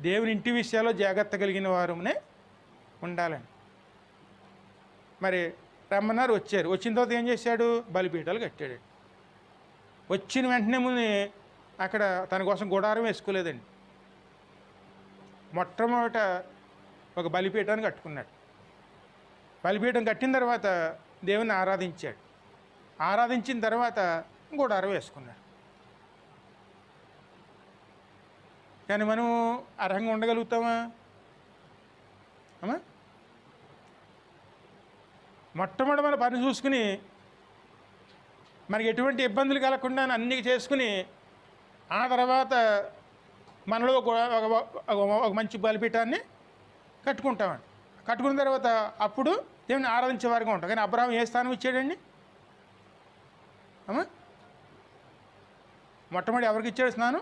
దేవుని ఇంటి విషయాల్లో జాగ్రత్త కలిగిన వారునే ఉండాలని. మరి రమ్మన్నారు, వచ్చారు. వచ్చిన తర్వాత ఏం చేశాడు? బలిపీఠాలు కట్టాడు. వచ్చిన వెంటనే ముందు అక్కడ తన కోసం గుడారం వేసుకోలేదండి. మొట్టమొదట ఒక బలిపీఠాన్ని కట్టుకున్నాడు. బలిపీఠం కట్టిన తర్వాత దేవుని ఆరాధించాడు. ఆరాధించిన తర్వాత గుడారం వేసుకున్నాడు. కానీ మనం అర్హంగా ఉండగలుగుతామా అమ్మా? మొట్టమొదటి మన పని చూసుకుని మనకి ఎటువంటి ఇబ్బందులు కలగకుండా అన్నీ చేసుకుని ఆ తర్వాత మనలో ఒక మంచి బలిపీఠాన్ని కట్టుకుంటామండి. కట్టుకున్న తర్వాత అప్పుడు దేవుని ఆరాధించే వారిగా ఉంటాం. కానీ అబ్రహాం ఏ స్థానం ఇచ్చాడండి అమ్మా? మొట్టమొదటి ఎవరికి ఇచ్చాడు స్నానం?